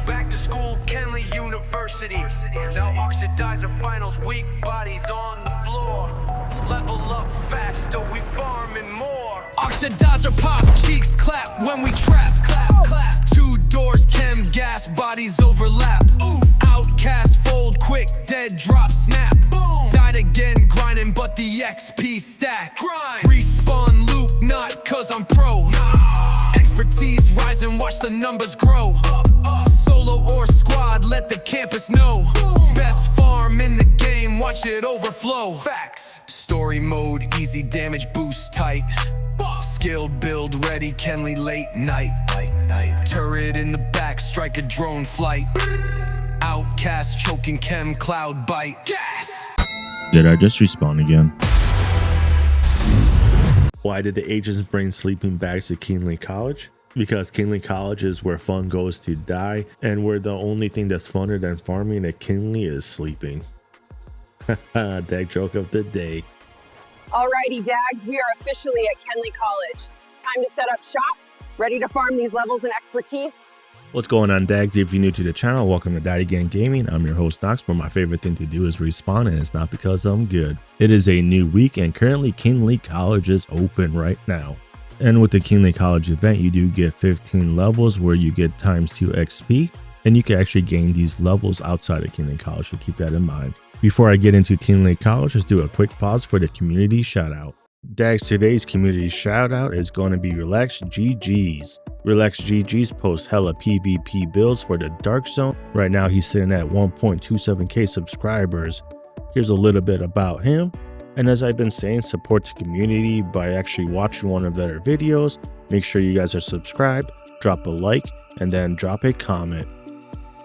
back to school, Kenley University. Now oxidizer finals week, bodies on the floor. Level up faster, we farming more. Oxidizer pop, cheeks clap when we trap. Clap, clap. Two doors, chem gas, bodies overlap. Oof. Outcast, fold quick, dead drop, snap. Boom. Died again, grinding, but the XP stack. Grind. Respawn loop, not cause I'm pro. Expertise rise and watch the numbers grow. Solo or squad, let the campus know. Best farm in the game, watch it overflow. Facts. Story mode, easy damage, boost tight. Skill build ready, Kenley late night. Turret in the back, strike a drone flight. Outcast choking chem cloud bite. Gas. Did I just respawn again? Why did the agents bring sleeping bags to Kenley College? Because Kenley College is where fun goes to die, and where the only thing that's funner than farming at Kenley is sleeping. Dag joke of the day. Alrighty, Dags, we are officially at Kenley College. Time to set up shop. Ready to farm these levels and expertise? What's going on, Dags? If you're new to the channel, welcome to Daddy Gang Gaming. I'm your host, Nox, where my favorite thing to do is respawn, and it's not because I'm good. It is a new week, and currently Kenley College is open right now. And with the Kenley College event, you do get 15 levels where you get ×2 XP, and you can actually gain these levels outside of Kenley College, so keep that in mind. Before I get into Kenley College, let's do a quick pause for the community shout out. Dags, today's community shout out is going to be Relax GG's. Relax GG's posts hella PvP builds for the Dark Zone. Right now he's sitting at 1.27k subscribers. Here's a little bit about him. And as I've been saying, support the community by actually watching one of their videos. Make sure you guys are subscribed, drop a like, and then drop a comment.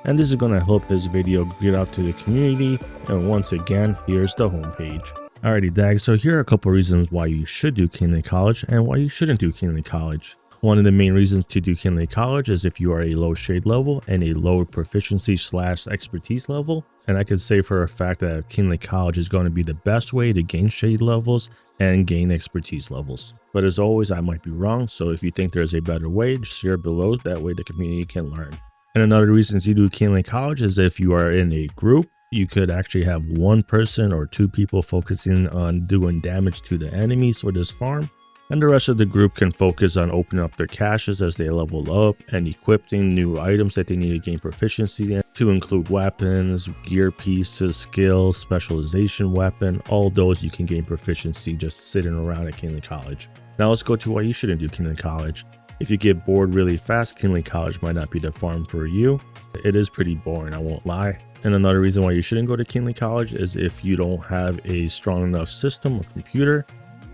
And this is going to help his video get out to the community. And once again, here's the homepage. Alrighty, Dag, so here are a couple reasons why you should do Kenley College and why you shouldn't do Kenley College. One of the main reasons to do Kenley College is if you are a low shade level and a low proficiency / expertise level. And I could say for a fact that Kenley College is going to be the best way to gain shade levels and gain expertise levels. But as always, I might be wrong, so if you think there's a better way, just share below, that way the community can learn. And another reason to do Kenley College is if you are in a group, you could actually have one person or two people focusing on doing damage to the enemies for this farm. And the rest of the group can focus on opening up their caches as they level up and equipping new items that they need to gain proficiency in, to include weapons, gear pieces, skills, specialization weapon. All those you can gain proficiency just sitting around at Kenley College. Now let's go to why you shouldn't do Kenley College. If you get bored really fast, Kenley College might not be the farm for you. It is pretty boring, I won't lie. And another reason why you shouldn't go to Kenley College is if you don't have a strong enough system or computer,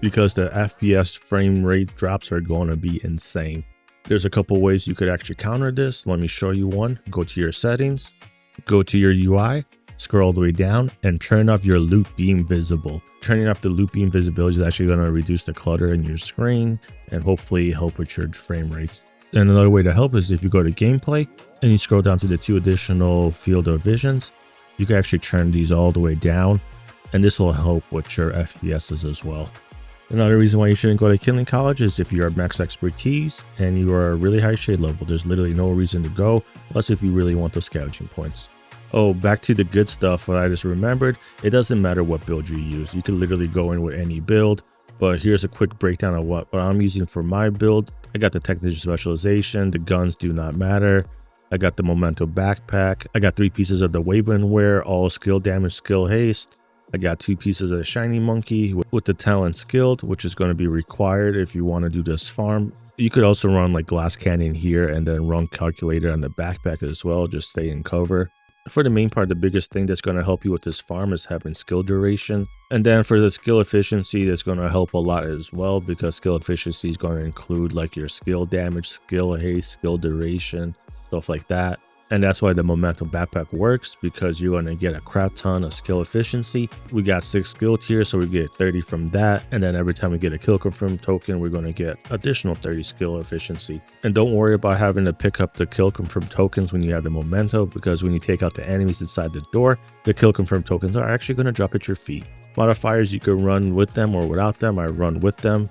because the FPS frame rate drops are going to be insane. There's a couple ways you could actually counter this. Let me show you one. Go to your settings, go to your UI, scroll all the way down, and turn off your loop beam visible. Turning off the loop beam visibility is actually going to reduce the clutter in your screen and hopefully help with your frame rates. And another way to help is if you go to gameplay and you scroll down to the 2 additional field of visions, you can actually turn these all the way down, and this will help with your FPSs as well. Another reason why you shouldn't go to Kenley College is if you are max expertise and you are a really high shade level. There's literally no reason to go unless if you really want those scavenging points. Oh, back to the good stuff, what I just remembered, it doesn't matter what build you use. You can literally go in with any build, but here's a quick breakdown of what I'm using for my build. I got the technical specialization, the guns do not matter. I got the memento backpack. I got 3 pieces of the Waveland wear, all skill damage, skill haste. I got 2 pieces of the shiny monkey with the talent skilled, which is going to be required if you want to do this farm. You could also run like glass cannon here and then run calculator on the backpack as well, just stay in cover. For the main part, the biggest thing that's going to help you with this farm is having skill duration. And then for the skill efficiency, that's going to help a lot as well, because skill efficiency is going to include like your skill damage, skill haste, skill duration, stuff like that. And that's why the momentum backpack works, because you're going to get a crap ton of skill efficiency. We got 6 skill tiers, so we get 30 from that. And then every time we get a kill confirm token, we're going to get additional 30 skill efficiency. And don't worry about having to pick up the kill confirm tokens when you have the memento, because when you take out the enemies inside the door, the kill confirm tokens are actually going to drop at your feet. Modifiers, you can run with them or without them. I run with them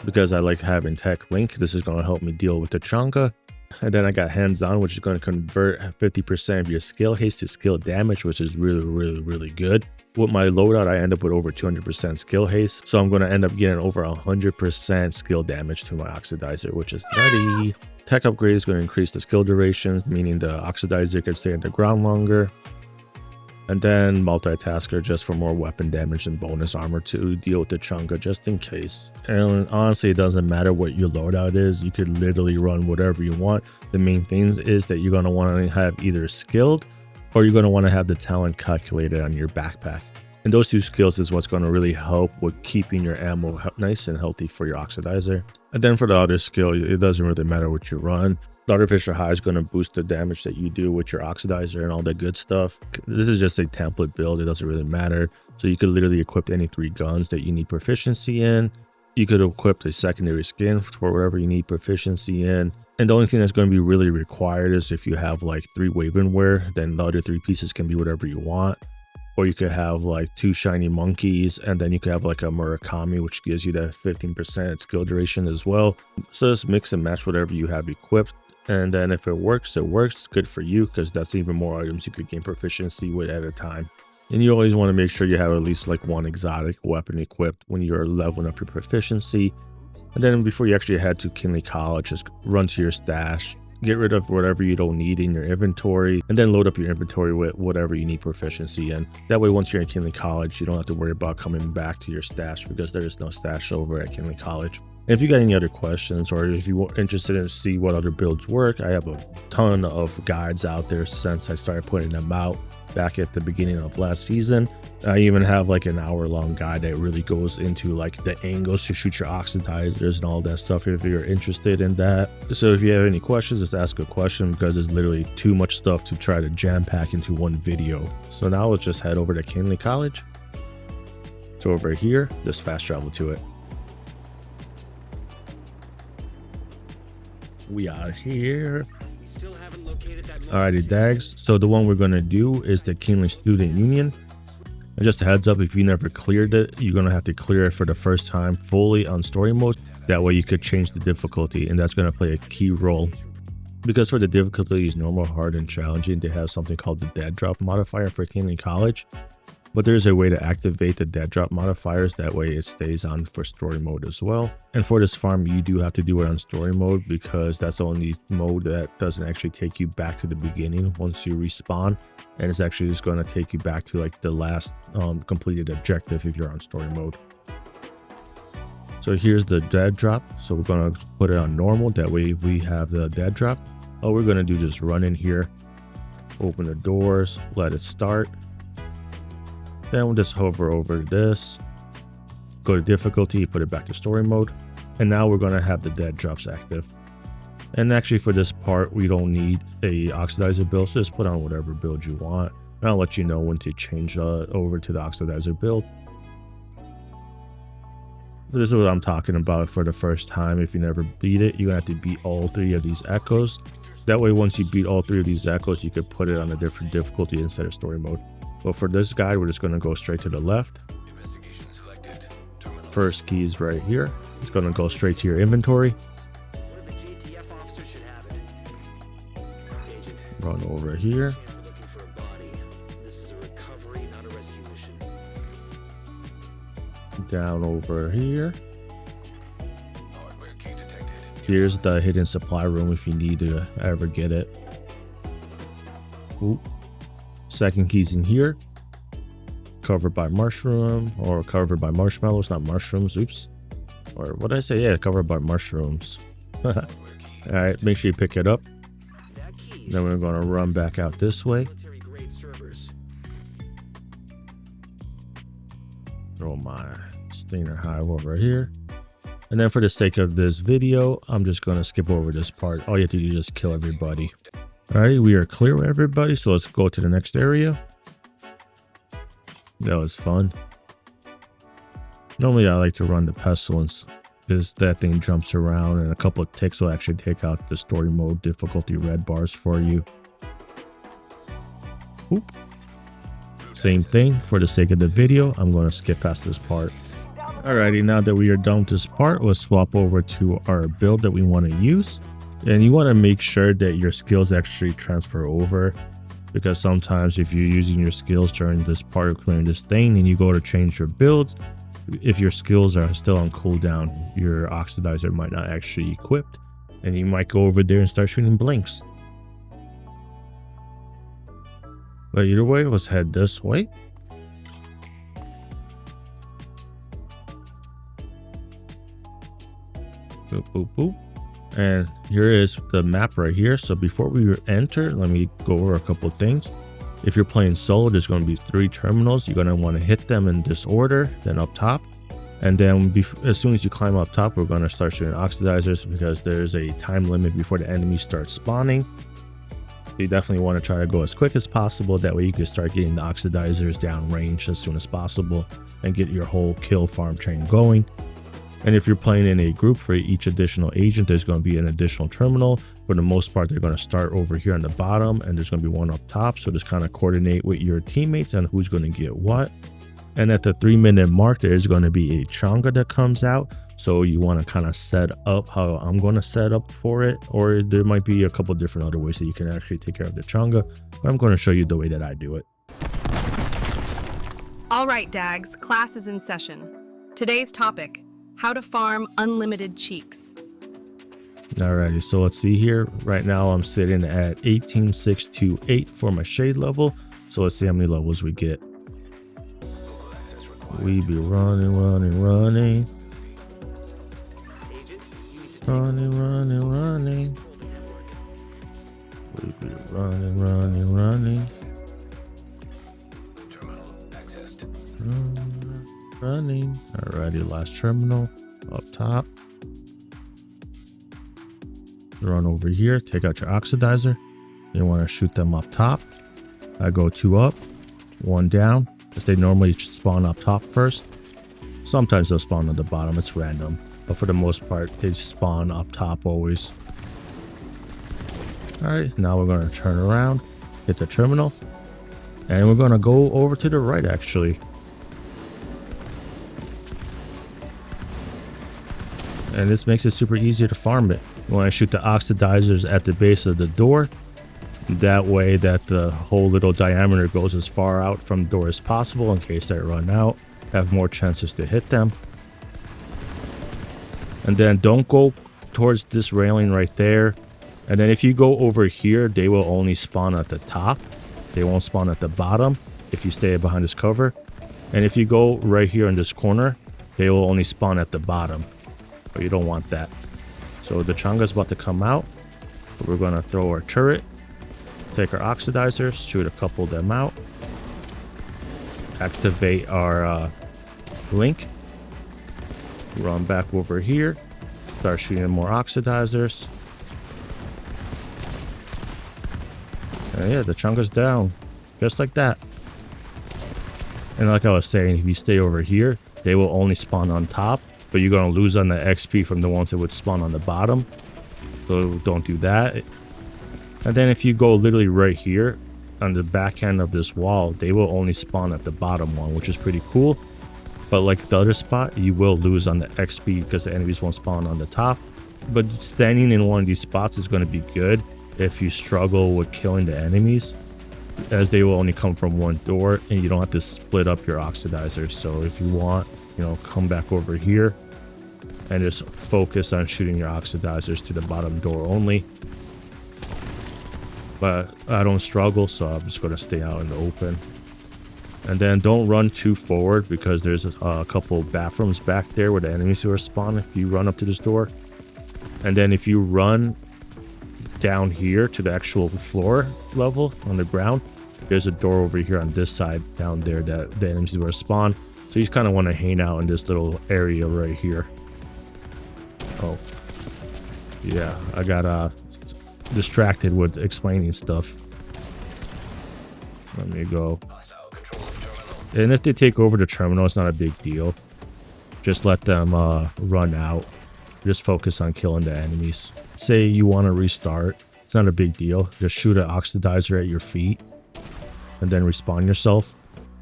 because I like having tech link. This is going to help me deal with the Chunga. And then I got hands-on, which is going to convert 50% of your skill haste to skill damage, which is really good. With my loadout, I end up with over 200% skill haste, so I'm going to end up getting over 100% skill damage to my oxidizer, which is nutty. Tech upgrade is going to increase the skill durations, meaning the oxidizer can stay on the ground longer. And then multitasker just for more weapon damage and bonus armor to deal with the chunga just in case. And honestly, it doesn't matter what your loadout is. You could literally run whatever you want. The main thing is that you're going to want to have either skilled or you're going to want to have the talent calculated on your backpack. And those two skills is what's going to really help with keeping your ammo nice and healthy for your oxidizer. And then for the other skill, it doesn't really matter what you run. The Artificial High is going to boost the damage that you do with your oxidizer and all that good stuff. This is just a template build. It doesn't really matter. So you could literally equip any 3 guns that you need proficiency in. You could equip a secondary skin for whatever you need proficiency in. And the only thing that's going to be really required is if you have like 3 Waven Wear, then the other 3 pieces can be whatever you want. Or you could have like 2 shiny monkeys, and then you could have like a Murakami, which gives you that 15% skill duration as well. So just mix and match whatever you have equipped. And then if it works, it's good for you because that's even more items you could gain proficiency with at a time. And you always want to make sure you have at least like 1 exotic weapon equipped when you're leveling up your proficiency. And then before you actually head to Kinley College, just run to your stash, get rid of whatever you don't need in your inventory, and then load up your inventory with whatever you need proficiency in. That way, once you're at Kinley College, you don't have to worry about coming back to your stash because there is no stash over at Kinley College. If you got any other questions or if you're interested in see what other builds work, I have a ton of guides out there since I started putting them out back at the beginning of last season. I even have like an hour-long guide that really goes into like the angles to shoot your oxidizers and all that stuff if you're interested in that. So if you have any questions, just ask a question because there's literally too much stuff to try to jam pack into one video. So now let's just head over to Kinley College. So over here, just fast travel to it. We are here. Alrighty, Dags. So the one we're going to do is the Kinley Student Union. And just a heads up, if you never cleared it, you're going to have to clear it for the first time fully on story mode. That way you could change the difficulty, and that's going to play a key role. Because for the difficulty is normal, hard, and challenging, they have something called the dead drop modifier for Kinley College. But there's a way to activate the dead drop modifiers, that way it stays on for story mode as well. And for this farm, you do have to do it on story mode because that's the only mode that doesn't actually take you back to the beginning once you respawn. And it's actually just going to take you back to like the last completed objective if you're on story mode. So here's the dead drop. So we're going to put it on normal, that way we have the dead drop. All we're going to do, just run in here, open the doors, let it start. Then we'll just hover over this, go to difficulty, put it back to story mode, and now we're going to have the dead drops active. And actually for this part, we don't need a oxidizer build, so just put on whatever build you want. And I'll let you know when to change over to the oxidizer build. This is what I'm talking about for the first time. If you never beat it, you're going to have to beat all 3 of these echoes. That way, once you beat all 3 of these echoes, you could put it on a different difficulty instead of story mode. But for this guide, we're just going to go straight to the left. First key is right here. It's going to go straight to your inventory. Run over here. Down over here. Here's the hidden supply room if you need to ever get it. Oop. Second key's in here. Covered by mushroom, or covered by marshmallows, not mushrooms. Oops. Or what did I say? Yeah, covered by mushrooms. Alright, make sure you pick it up. Then we're going to run back out this way. Throw my Stinger Hive over here. And then for the sake of this video, I'm just going to skip over this part. All you have to do is just kill everybody. Alrighty, we are clear with everybody, so let's go to the next area. That was fun. Normally I like to run the Pestilence, because that thing jumps around and a couple of ticks will actually take out the story mode difficulty red bars for you. Oop. Same thing, for the sake of the video, I'm going to skip past this part. Alrighty, now that we are done with this part, let's swap over to our build that we want to use. And you want to make sure that your skills actually transfer over, because sometimes if you're using your skills during this part of clearing this thing and you go to change your builds, if your skills are still on cooldown, your oxidizer might not actually equipped, and you might go over there and start shooting blinks. But either way, let's head this way. Boop, boop, boop. And here is the map right here. So before we enter, let me go over a couple of things. If you're playing solo, there's going to be 3 terminals. You're going to want to hit them in this order, then up top. And then as soon as you climb up top, we're going to start shooting oxidizers, because there's a time limit before the enemy starts spawning. You definitely want to try to go as quick as possible. That way you can start getting the oxidizers down range as soon as possible and get your whole kill farm train going. And if you're playing in a group, for each additional agent, there's going to be an additional terminal. For the most part, they're going to start over here on the bottom, and there's going to be one up top. So just kind of coordinate with your teammates on who's going to get what. And at the 3-minute mark, there's going to be a chunga that comes out. So you want to kind of set up how I'm going to set up for it, or there might be a couple different other ways that you can actually take care of the chunga, but I'm going to show you the way that I do it. All right, Dags, class is in session. Today's topic, how to farm unlimited cheeks. Alrighty, so let's see here. Right now I'm sitting at 18,628 for my shade level. So let's see how many levels we get. We be running. Running. We be running. Running. Alrighty, last terminal up top. Run over here, take out your oxidizer. You want to shoot them up top. I go 2 up, 1 down, because they normally spawn up top first. Sometimes they'll spawn on the bottom, it's random, but for the most part they spawn up top always. Alright, now we're going to turn around, hit the terminal, and we're going to go over to the right actually. And this makes it super easy to farm it. You want to shoot the oxidizers at the base of the door. That way that the whole little diameter goes as far out from the door as possible in case they run out. Have more chances to hit them. And then don't go towards this railing right there. And then if you go over here, they will only spawn at the top. They won't spawn at the bottom if you stay behind this cover. And if you go right here in this corner, they will only spawn at the bottom. But you don't want that. So the chunga is about to come out. We're going to throw our turret, take our oxidizers, shoot a couple of them out, activate our link, run back over here, start shooting more oxidizers. And yeah, the chunga's down, just like that. And like I was saying, if you stay over here, they will only spawn on top, but you're going to lose on the XP from the ones that would spawn on the bottom. So don't do that. And then if you go literally right here on the back end of this wall, they will only spawn at the bottom one, which is pretty cool. But like the other spot, you will lose on the XP because the enemies won't spawn on the top. But standing in one of these spots is going to be good if you struggle with killing the enemies, as they will only come from one door and you don't have to split up your oxidizers. So if you want, come back over here and just focus on shooting your oxidizers to the bottom door only. But I don't struggle, so I'm just going to stay out in the open. And then don't run too forward because there's a couple bathrooms back there where the enemies will spawn if you run up to this door. And then if you run down here to the actual floor level on the ground, there's a door over here on this side down there that the enemies will spawn. So you just kind of want to hang out in this little area right here. Oh, yeah, I got distracted with explaining stuff. Let me go. And if they take over the terminal, it's not a big deal. Just let them run out. Just focus on killing the enemies. Say you want to restart, it's not a big deal. Just shoot an oxidizer at your feet and then respawn yourself.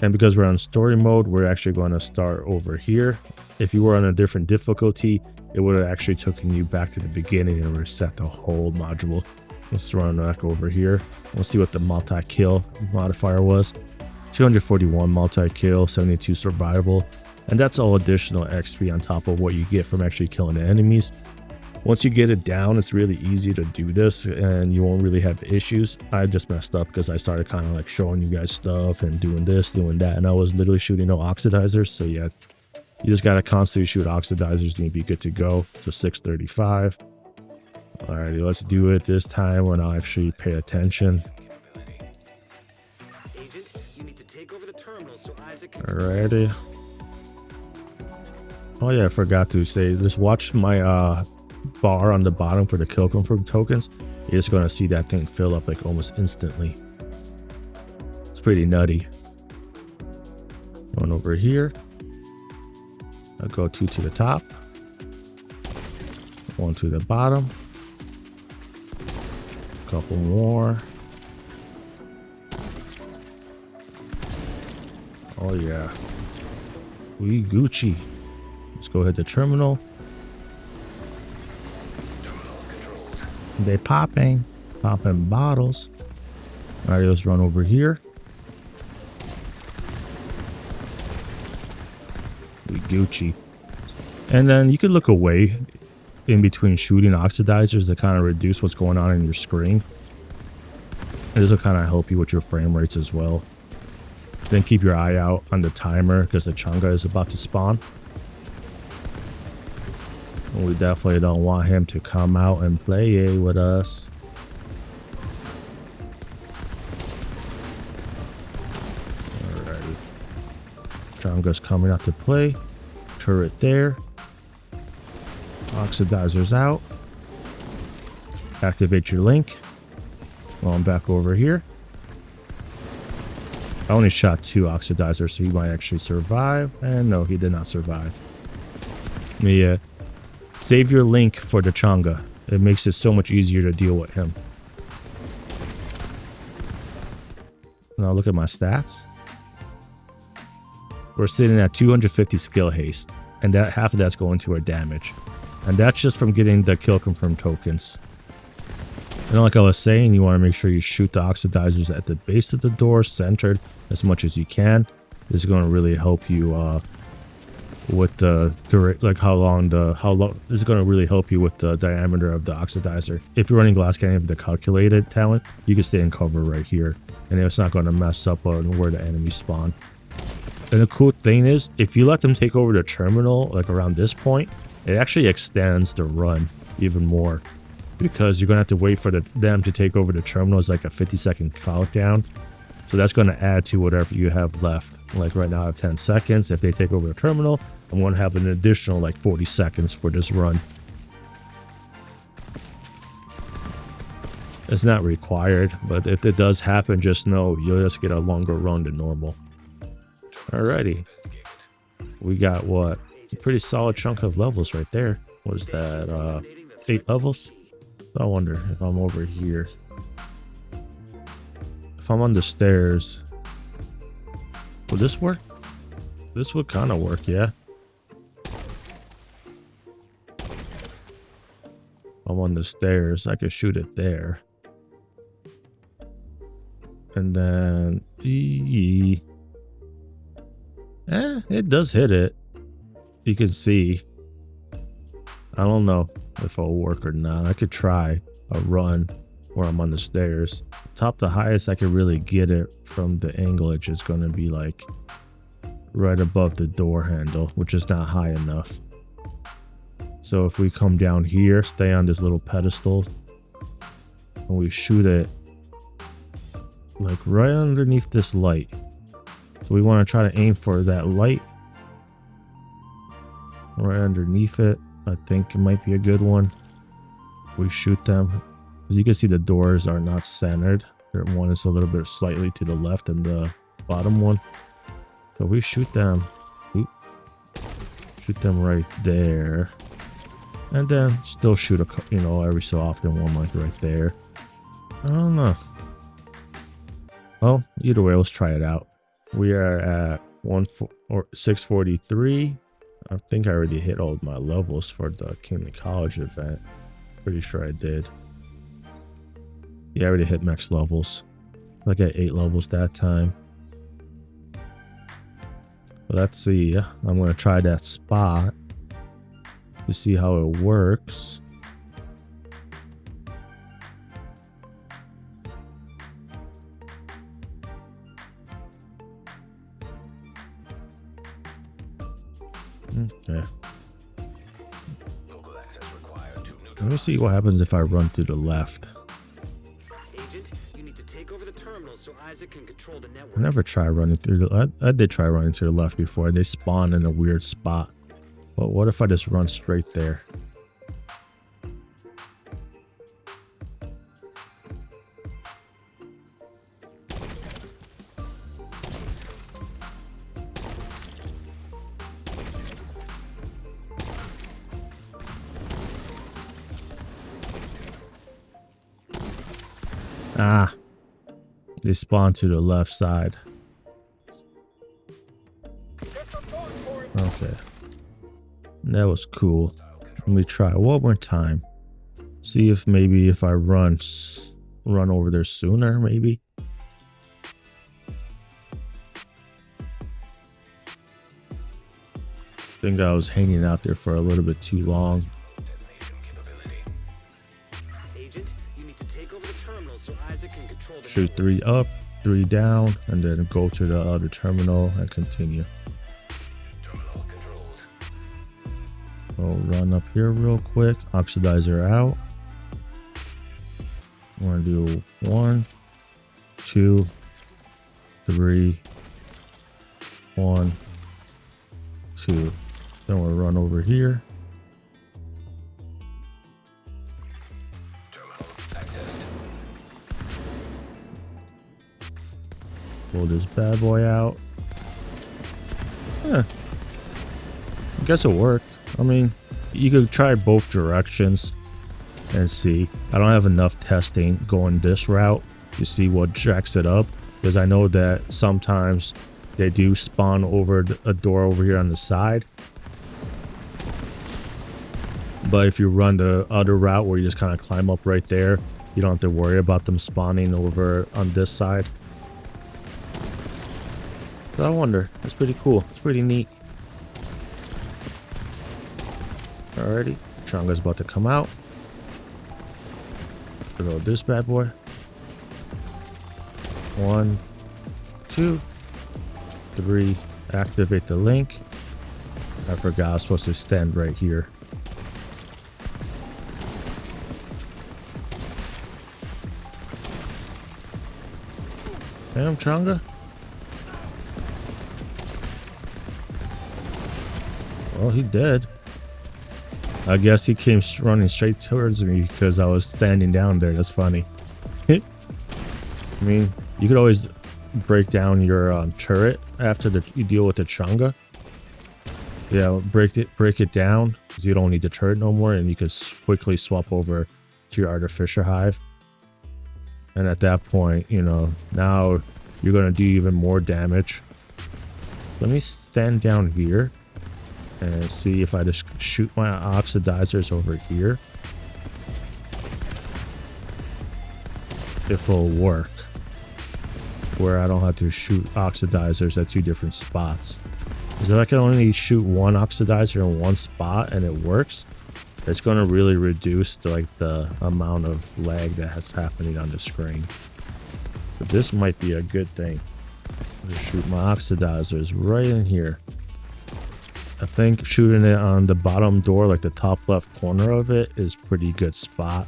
And because we're on story mode, we're actually going to start over here. If you were on a different difficulty, it would have actually taken you back to the beginning and reset the whole module. Let's run back over here. We'll see what the multi-kill modifier was. 241 multi-kill, 72 survival, and that's all additional XP on top of what you get from actually killing the enemies. Once you get it down, it's really easy to do this and you won't really have issues. I just messed up because I started kind of like showing you guys stuff and doing this, doing that, and I was literally shooting no oxidizers. So yeah, you just gotta constantly shoot oxidizers and you'll be good to go. So 635. Alrighty, let's do it this time when I'll actually pay attention. Alrighty. Oh yeah, I forgot to say, just watch my bar on the bottom for the kill confirm tokens. You're just gonna see that thing fill up like almost instantly. It's pretty nutty. Going over here. I'll go 2 to the top. 1 to the bottom. Couple more. Oh yeah. We Gucci. Let's go hit the terminal. They popping bottles. All right, let's run over here. We Gucci. And then you could look away in between shooting oxidizers to kind of reduce what's going on in your screen. This will kind of help you with your frame rates as well. Then keep your eye out on the timer because the Chunga is about to spawn. We definitely don't want him to come out and play with us. Alrighty. Chunga's coming out to play. Turret there. Oxidizers out. Activate your link. Well, I'm back over here. I only shot 2 oxidizers, so he might actually survive. And no, he did not survive. Yeah. Save your link for the Chunga. It makes it so much easier to deal with him. Now look at my stats. We're sitting at 250 skill haste, and that half of that's going to our damage. And that's just from getting the kill confirm tokens. And like I was saying, you want to make sure you shoot the oxidizers at the base of the door, centered as much as you can. This is going to really help you with the this is going to really help you with the diameter of the oxidizer. If you're running glass cannon with the calculated talent, you can stay in cover right here, and it's not going to mess up on where the enemies spawn. And the cool thing is, if you let them take over the terminal like around this point, it actually extends the run even more, because you're going to have to wait for them to take over the terminal. It's like a 50-second countdown. So that's going to add to whatever you have left. Like right now I have 10 seconds. If they take over the terminal, I'm going to have an additional like 40 seconds for this run. It's not required, but if it does happen, just know you'll just get a longer run than normal. Alrighty. We got what? A pretty solid chunk of levels right there. What is that? 8 levels? I wonder if I'm over here. If I'm on the stairs, will this work? This would kind of work, yeah. I'm on the stairs. I could shoot it there. And then... it does hit it. You can see. I don't know if it'll work or not. I could try a run where I'm on the stairs. Top to highest I could really get it from the angle, it's just going to be like right above the door handle, which is not high enough. So if we come down here, stay on this little pedestal, and we shoot it like right underneath this light. So we want to try to aim for that light right underneath it. I think it might be a good one. We shoot them. You can see the doors are not centered. One is a little bit slightly to the left than the bottom one. So we shoot them. Shoot them right there. And then still shoot every so often one like right there. I don't know. Well, either way, let's try it out. We are at 643. I think I already hit all my levels for the Kingly College event. Pretty sure I did. Yeah, I already hit max levels. I got 8 levels that time. But let's see. I'm going to try that spot to see how it works. Okay. Let me see what happens if I run to the left. Agent, you need to take over the terminal so Isaac can control the network. I never try running through the... I did try running to the left before. They spawn in a weird spot. But what if I just run straight there? Ah, they spawn to the left side. Okay, that was cool. Let me try one more time. See if maybe if I run over there sooner, maybe. I think I was hanging out there for a little bit too long. Shoot 3 up, 3 down, and then go to the other terminal and continue. I'll run up here real quick. Oxidizer out. I'm gonna do 1, 2, 3, 1, 2. Then we'll run over here. Pull this bad boy out. I guess it worked. I mean, you could try both directions and see. I don't have enough testing going this route to see what jacks it up, because I know that sometimes they do spawn over a door over here on the side. But if you run the other route where you just kind of climb up right there, you don't have to worry about them spawning over on this side. So I wonder. That's pretty cool. It's pretty neat. Alrighty. Chungus about to come out. Throw this bad boy. 1, 2, 3. Activate the link. I forgot I was supposed to stand right here. Damn, Chunga. Well, he dead. I guess he came running straight towards me because I was standing down there. That's funny. I mean, you could always break down your turret after you deal with the Chunga. Yeah, break it down. You don't need the turret no more, and you could quickly swap over to your artificial hive. And at that point, you know, now you're gonna do even more damage. Let me stand down here and see if I just shoot my oxidizers over here, if it'll work, where I don't have to shoot oxidizers at 2 different spots. Because if I can only shoot 1 oxidizer in 1 spot and it works, it's going to really reduce the amount of lag that's happening on the screen. So this might be a good thing. Just shoot my oxidizers right in here. I think shooting it on the bottom door, like the top left corner of it, is pretty good spot.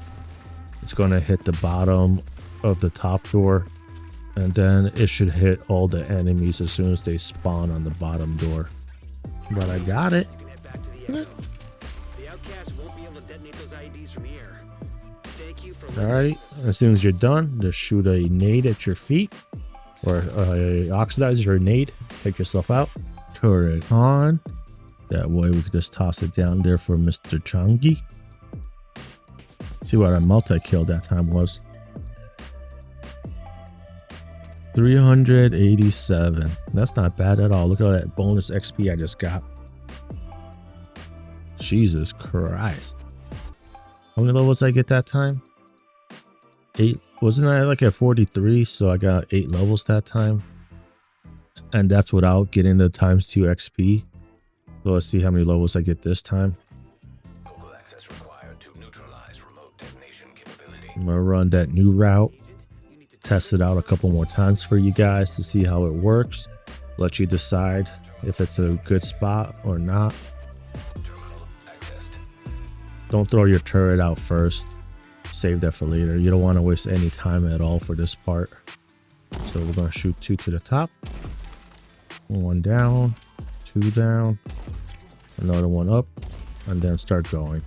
It's going to hit the bottom of the top door, and then it should hit all the enemies as soon as they spawn on the bottom door. But I got it. Alright, as soon as you're done, just shoot a nade at your feet, or a oxidizer or a nade. Take yourself out. Turret on. That way we could just toss it down there for Mr. Chungi. See what our multi-kill that time was. 387. That's not bad at all. Look at all that bonus XP I just got. Jesus Christ. How many levels I get that time? 8. Wasn't I like at 43? So I got 8 levels that time. And that's without getting the ×2 XP. So let's see how many levels I get this time. Local access required to neutralize remote detonation capability. I'm gonna run that new route. Test it out a couple more times for you guys to see how it works. Let you decide if it's a good spot or not. Don't throw your turret out first. Save that for later. You don't want to waste any time at all for this part. So we're going to shoot 2 to the top. 1 down, 2 down, another 1 up, and then start going.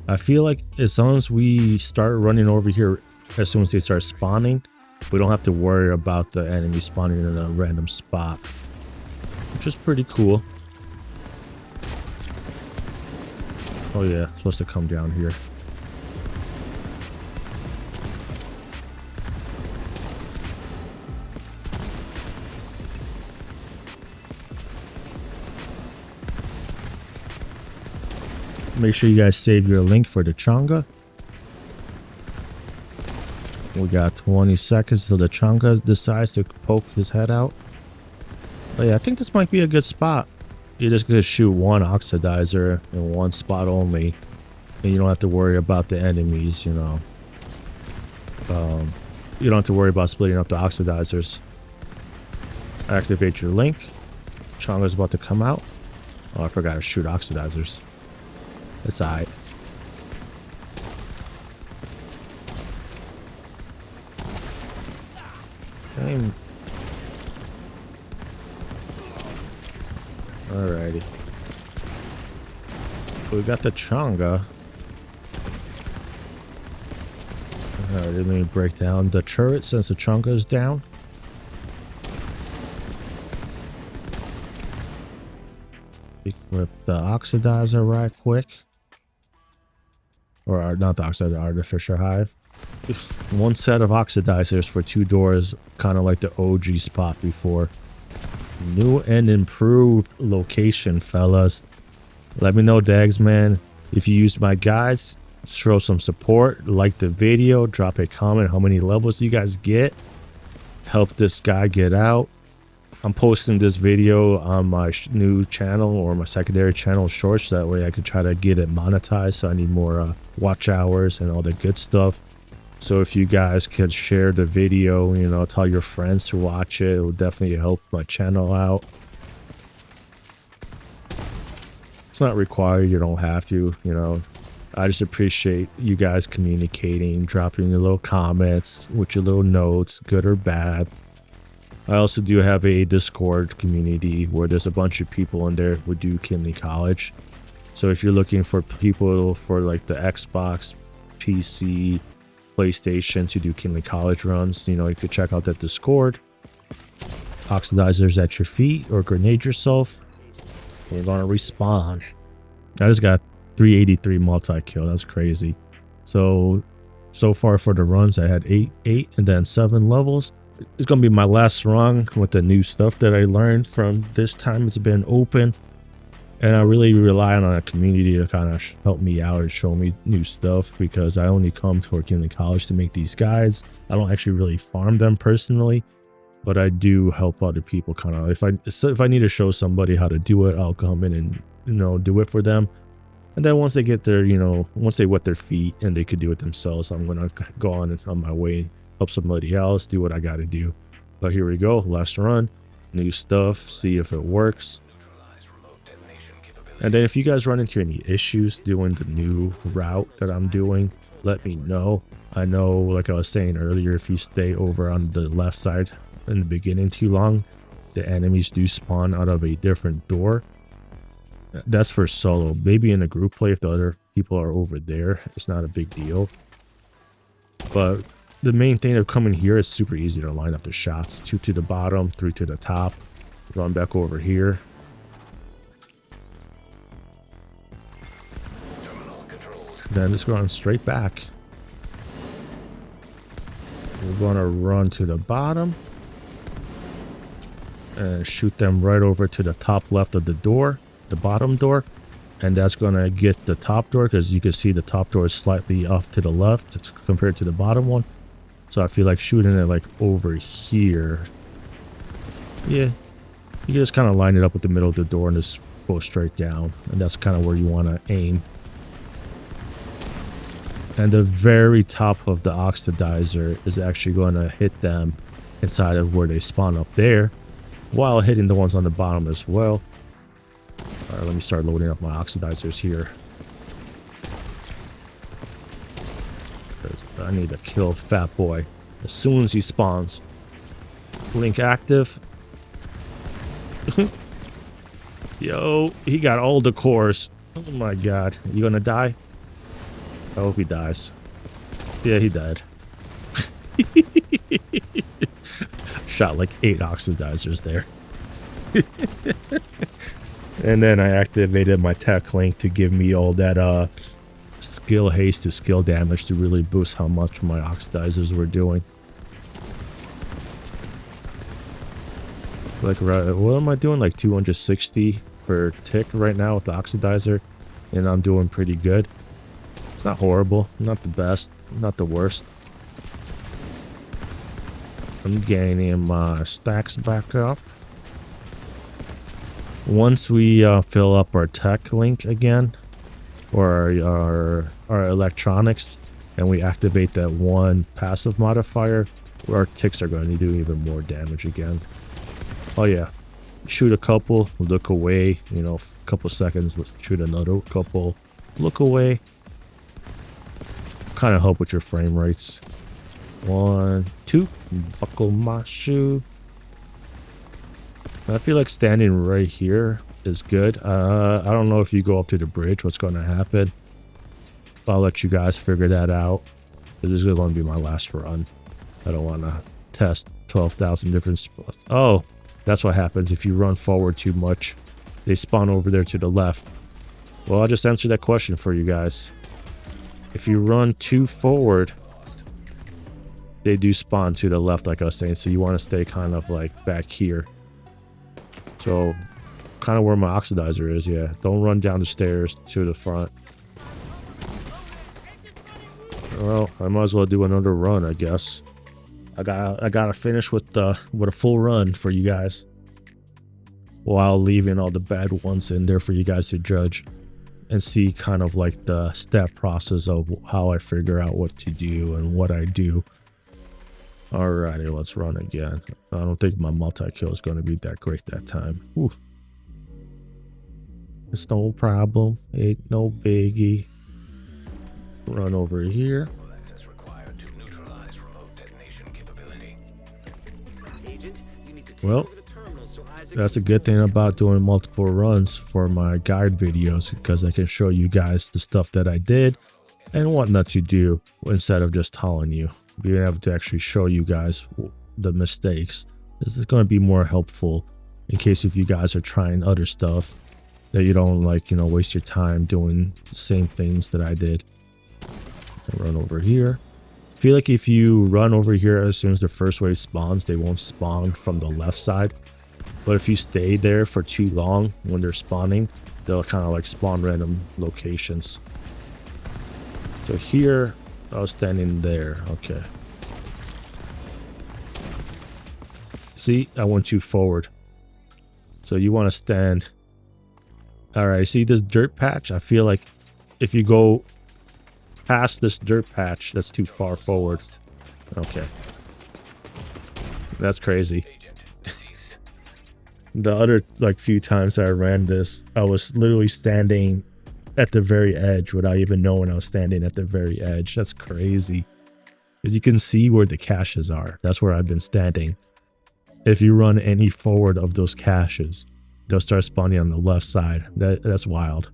I feel like as long as we start running over here, as soon as they start spawning, we don't have to worry about the enemy spawning in a random spot, which is pretty cool. Oh yeah, it's supposed to come down here. Make sure you guys save your link for the Chunga. We got 20 seconds till the Chunga decides to poke his head out. But yeah, I think this might be a good spot. You're just gonna shoot 1 oxidizer in 1 spot only, and you don't have to worry about the enemies, you know. You don't have to worry about splitting up the oxidizers. Activate your link. Chunga's about to come out. Oh, I forgot to shoot oxidizers. It's alright. Damn. Alrighty. We got the Chunga. Alright, let me break down the turret since the Chunga is down. Equip the oxidizer right quick. Or not the oxidizer, artificial hive. 1 set of oxidizers for 2 doors, kind of like the OG spot before. New and improved location, fellas. Let me know, Dags, man. If you use my guides, show some support, like the video, drop a comment how many levels you guys get. Help this guy get out. I'm posting this video on my new channel or my secondary channel shorts. That way I could try to get it monetized. So I need more watch hours and all the good stuff. So if you guys could share the video, you know, tell your friends to watch it, it will definitely help my channel out. It's not required, you don't have to, you know. I just appreciate you guys communicating, dropping your little comments with your little notes, good or bad. I also do have a Discord community where there's a bunch of people in there who do Kinley College. So if you're looking for people for like the Xbox, PC, PlayStation to do Kinley College runs, you know, you could check out that Discord. Oxidizers at your feet or grenade yourself. You're gonna respawn. I just got 383 multi-kill. That's crazy. So far for the runs, I had 8 and then 7 levels. It's gonna be my last run with the new stuff that I learned from this time it's been open. And I really rely on a community to kind of help me out and show me new stuff, because I only come to Kinley College to make these guides. I don't actually really farm them personally, but I do help other people kind of. If I need to show somebody how to do it, I'll come in and, you know, do it for them. And then once they get their, you know, once they wet their feet and they could do it themselves, I'm gonna go on my way, help somebody else, do what I got to do. But here we go, last run, new stuff, see if it works. And then if you guys run into any issues doing the new route that I'm doing, let me know. I know, like I was saying earlier, if you stay over on the left side in the beginning too long, the enemies do spawn out of a different door. That's for solo. Maybe in a group play, if the other people are over there, it's not a big deal. But the main thing of coming here is super easy to line up the shots. 2 to the bottom, 3 to the top. Run back over here. Then just going straight back. We're going to run to the bottom and shoot them right over to the top left of the door, the bottom door. And that's gonna get the top door, because you can see the top door is slightly off to the left compared to the bottom one. So I feel like shooting it like over here. Yeah, you can just kind of line it up with the middle of the door and just go straight down, and that's kind of where you want to aim. And the very top of the oxidizer is actually going to hit them inside of where they spawn up there, while hitting the ones on the bottom as well. All right, let me start loading up my oxidizers here. I need to kill Fat Boy as soon as he spawns. Link active. Yo, he got all the cores. Oh my god. You gonna die? I hope he dies. Yeah, he died. Shot like 8 oxidizers there. And then I activated my tech link to give me all that skill haste to skill damage to really boost how much my oxidizers were doing. Like, what am I doing? Like 260 per tick right now with the oxidizer, and I'm doing pretty good. It's not horrible, not the best, not the worst. I'm gaining my stacks back up. Once we fill up our tech link again, or our electronics, and we activate that one passive modifier, our ticks are going to do even more damage again. Oh yeah, shoot a couple, look away, you know, a couple seconds, let's shoot another couple, look away. Kind of help with your frame rates. 1, 2, buckle my shoe. I feel like standing right here is good. I don't know if you go up to the bridge, what's going to happen. I'll let you guys figure that out. This is going to be my last run. I don't want to test 12,000 different spots. Oh, that's what happens if you run forward too much. They spawn over there to the left. Well, I'll just answer that question for you guys. If you run too forward, they do spawn to the left, like I was saying. So you want to stay kind of like back here. So, kind of where my oxidizer is, yeah. Don't run down the stairs to the front. Well, I might as well do another run, I guess. I gotta finish with a full run for you guys, while leaving all the bad ones in there for you guys to judge and see kind of like the step process of how I figure out what to do and what I do. Alrighty, let's run again. I don't think my multi-kill is going to be that great that time. Whew. It's no problem. Ain't no biggie. Run over here. Well, that's a good thing about doing multiple runs for my guide videos, because I can show you guys the stuff that I did and what not to do instead of just telling you. Being able to actually show you guys the mistakes. This is going to be more helpful in case if you guys are trying other stuff, that you don't, like, you know, waste your time doing the same things that I did. I'll run over here. I feel like if you run over here as soon as the first wave spawns, they won't spawn from the left side. But if you stay there for too long when they're spawning, they'll kind of like spawn random locations. So here, I was standing there. Okay. See, I went too forward. So you want to stand. Alright, see this dirt patch? I feel like if you go past this dirt patch, that's too far forward. Okay. That's crazy. The other like few times I ran this, I was literally standing at the very edge without even knowing I was standing at the very edge. That's crazy. Because you can see where the caches are. That's where I've been standing. If you run any forward of those caches, they'll start spawning on the left side. That's wild.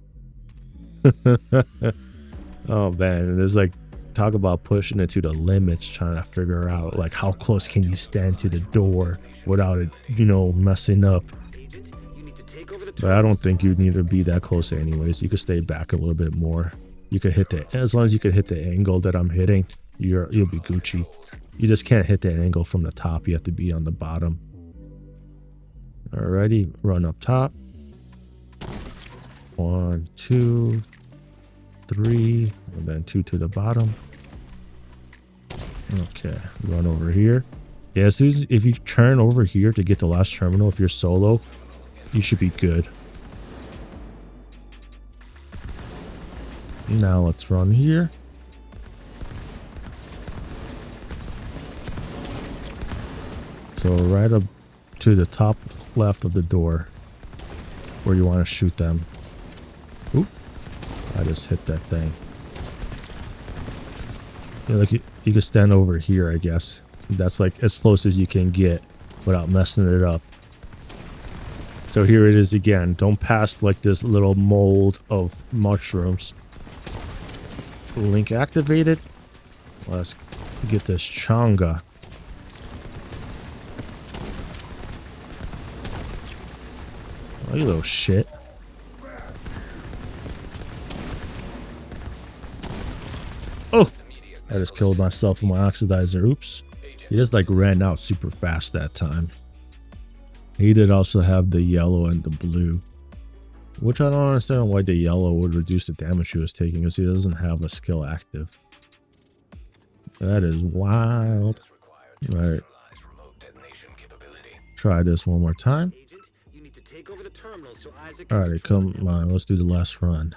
Oh man, there's like, talk about pushing it to the limits, trying to figure out like how close can you stand to the door without it, you know, messing up. But I don't think you need to be that close anyways. You could stay back a little bit more. You could hit the, as long as you could hit the angle that I'm hitting, you'll be Gucci. You just can't hit the angle from the top. You have to be on the bottom. Alrighty, run up top. 1, 2, 3, and then 2 to the bottom. Okay, run over here. Yeah, as soon as, if you turn over here to get the last terminal, if you're solo, you should be good. Now let's run here. So right up to the top left of the door where you want to shoot them. Oop, I just hit that thing. Yeah, like you can stand over here, I guess. That's like as close as you can get without messing it up. So here it is again. Don't pass like this little mold of mushrooms. Link activated. Let's get this chunga. Oh, you little shit. Oh! I just killed myself with my oxidizer. Oops. He just like ran out super fast that time. He did also have the yellow and the blue. Which I don't understand why the yellow would reduce the damage he was taking because he doesn't have a skill active. That is wild. Alright. Try this one more time. Alright, come on. Let's do the last run.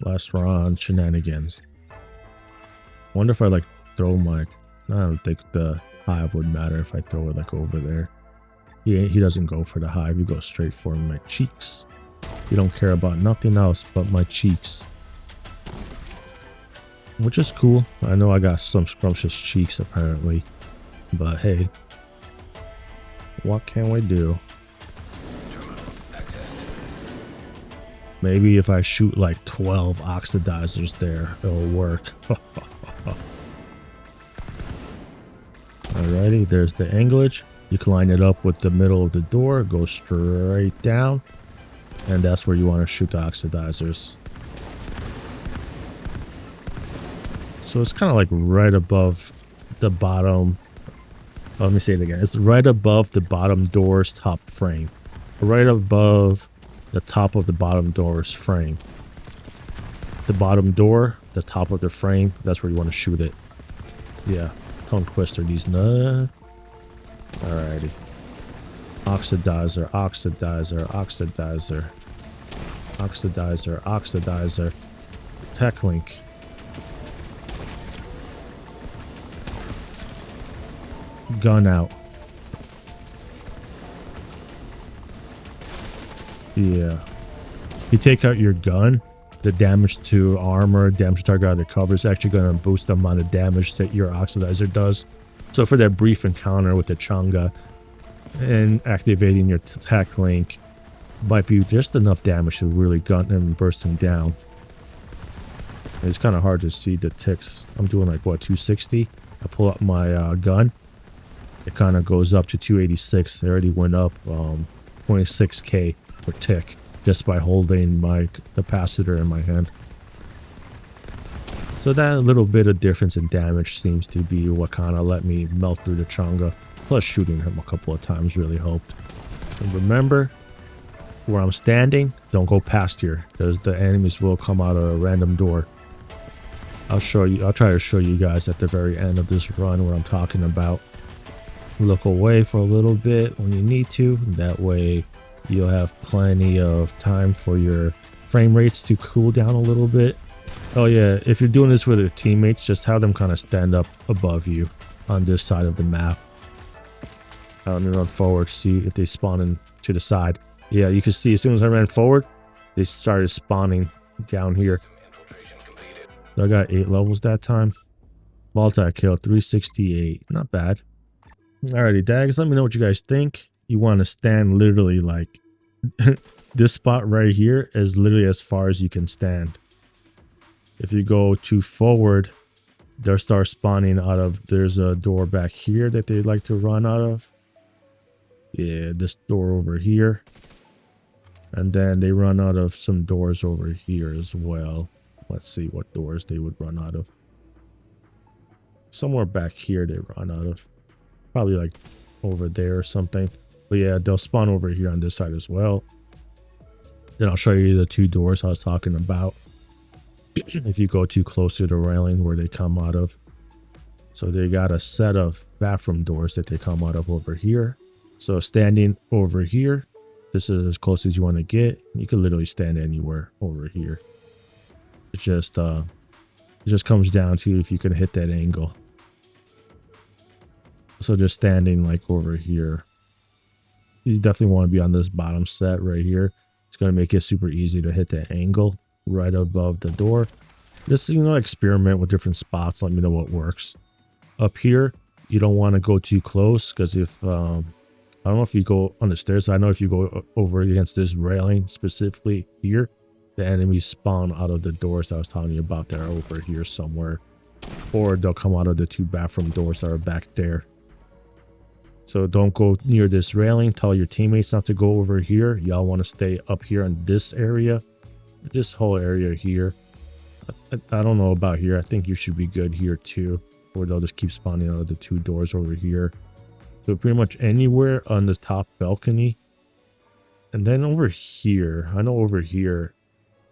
Last run shenanigans. Wonder if I like throw my... I don't think the hive would matter if I throw it like over there. He doesn't go for the hive. He goes straight for my cheeks. He don't care about nothing else but my cheeks. Which is cool. I know I got some scrumptious cheeks apparently. But hey. What can we do? Maybe if I shoot like 12 oxidizers there, it'll work. Alrighty, there's the anglage. You can line it up with the middle of the door, go straight down, and that's where you want to shoot the oxidizers. So it's kind of like right above the bottom. Let me say it again. It's right above the bottom door's top frame. Right above the top of the bottom door's frame. The bottom door, the top of the frame, that's where you want to shoot it. Yeah. Tongue twister these nuts. Alrighty. Oxidizer, oxidizer, oxidizer. Oxidizer, oxidizer. Tech link. Gun out. Yeah. You take out your gun, the damage to armor, damage to target out of the cover is actually going to boost the amount of damage that your oxidizer does. So for that brief encounter with the chunga and activating your tech link might be just enough damage to really gun him and burst him down. It's kind of hard to see the ticks. I'm doing like what, 260? I pull up my gun. It kind of goes up to 286. It already went up 26k per tick just by holding my capacitor in my hand. So that little bit of difference in damage seems to be what kind of let me melt through the chunga. Plus shooting him a couple of times really helped. And remember, where I'm standing, don't go past here because the enemies will come out of a random door. I'll try to show you guys at the very end of this run where I'm talking about. Look away for a little bit when you need to. That way you'll have plenty of time for your frame rates to cool down a little bit. Oh yeah, if you're doing this with your teammates, just have them kind of stand up above you on this side of the map. Let me run forward, see if they spawn in to the side. Yeah, you can see as soon as I ran forward, they started spawning down here. So I got 8 levels that time. Multi-kill, 368. Not bad. Alrighty, Dags, let me know what you guys think. You want to stand literally like... this spot right here is literally as far as you can stand. If you go too forward, they'll start spawning out of... There's a door back here that they like to run out of. Yeah, this door over here. And then they run out of some doors over here as well. Let's see what doors they would run out of. Somewhere back here they run out of. Probably like over there or something. But yeah, they'll spawn over here on this side as well. Then I'll show you the 2 doors I was talking about. If you go too close to the railing where they come out of. So they got a set of bathroom doors that they come out of over here. So standing over here, this is as close as you want to get. You can literally stand anywhere over here. It's just it just comes down to if you can hit that angle. So just standing like over here, you definitely want to be on this bottom set right here. It's going to make it super easy to hit that angle right above the door. Just, you know, experiment with different spots. Let me know what works. Up here, you don't want to go too close, because if I don't know if you go on the stairs. I know if you go over against this railing specifically here, the enemies spawn out of the doors that I was telling you about that are over here somewhere, or they'll come out of the 2 bathroom doors that are back there. So don't go near this railing. Tell your teammates not to go over here. Y'all want to stay up here in this area, this whole area here. I don't know about here. I think you should be good here too, or they'll just keep spawning out of the 2 doors over here. So pretty much anywhere on the top balcony. And then over here, I know over here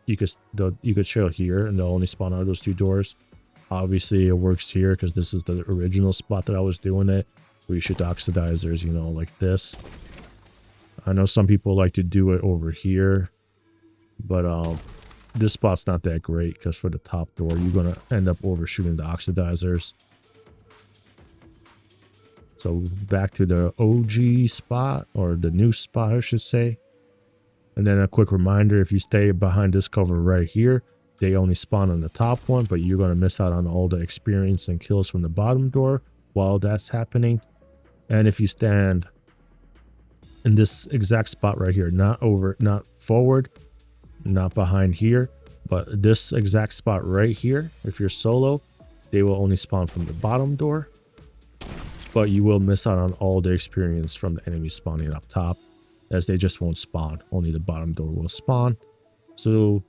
you could chill here and they'll only spawn out of those 2 doors. Obviously it works here because this is the original spot that I was doing it, where you shoot the oxidizers, you know, like this. I know some people like to do it over here, but this spot's not that great because for the top door you're gonna end up overshooting the oxidizers. So back to the OG spot, or the new spot I should say. And then a quick reminder, if you stay behind this cover right here, they only spawn on the top one, but you're going to miss out on all the experience and kills from the bottom door while that's happening. And if you stand in this exact spot right here, not forward, not behind here, but this exact spot right here, if you're solo, they will only spawn from the bottom door. But you will miss out on all the experience from the enemy spawning up top, as they just won't spawn. Only the bottom door will spawn. So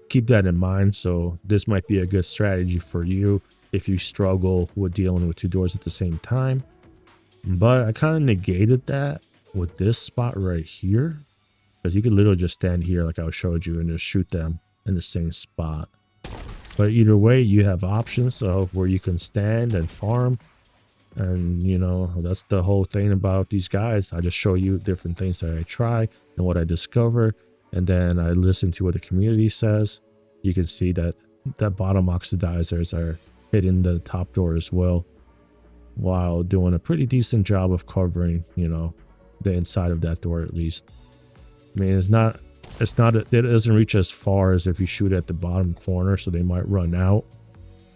keep that in mind. So this might be a good strategy for you if you struggle with dealing with 2 doors at the same time. But I kind of negated that with this spot right here, because you could literally just stand here like I showed you and just shoot them in the same spot. But either way, you have options of where you can stand and farm. And, you know, that's the whole thing about these guys. I just show you different things that I try and what I discover. And then I listen to what the community says. You can see that bottom oxidizers are hitting the top door as well, while doing a pretty decent job of covering, you know, the inside of that door at least. I mean, it doesn't reach as far as if you shoot at the bottom corner, so they might run out.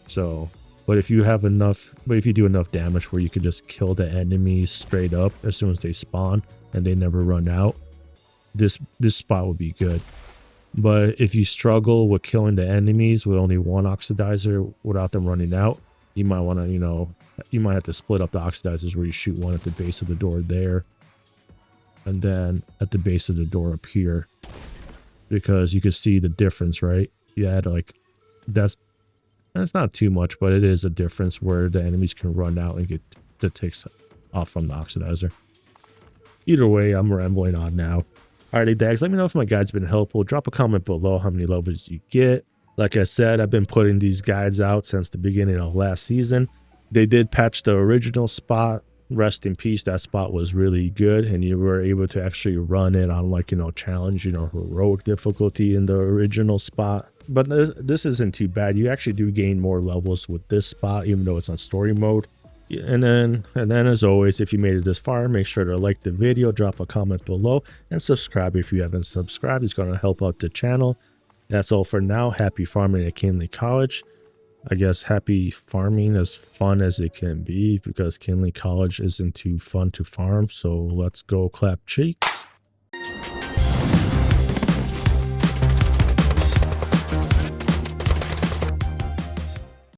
So... But if you do enough damage where you could just kill the enemies straight up as soon as they spawn and they never run out, this spot would be good. But if you struggle with killing the enemies with only 1 oxidizer without them running out, you might want to, you know, you might have to split up the oxidizers where you shoot one at the base of the door there, and then at the base of the door up here, because you can see the difference, right? You had like, that's not too much, but it is a difference where the enemies can run out and get the ticks off from the oxidizer. Either way, I'm rambling on now. Alrighty, Dags, let me know if my guide's been helpful. Drop a comment below how many levels you get. Like I said, I've been putting these guides out since the beginning of last season. They did patch the original spot. Rest in peace, that spot was really good, and you were able to actually run it on, like, you know, challenge, you know, heroic difficulty in the original spot. But this isn't too bad. You actually do gain more levels with this spot, even though it's on story mode. And then as always, if you made it this far, make sure to like the video, drop a comment below, and subscribe if you haven't subscribed. It's going to help out the channel. That's all for now. Happy farming at Kinley College. I guess happy farming, as fun as it can be, because Kinley College isn't too fun to farm. So let's go clap cheeks.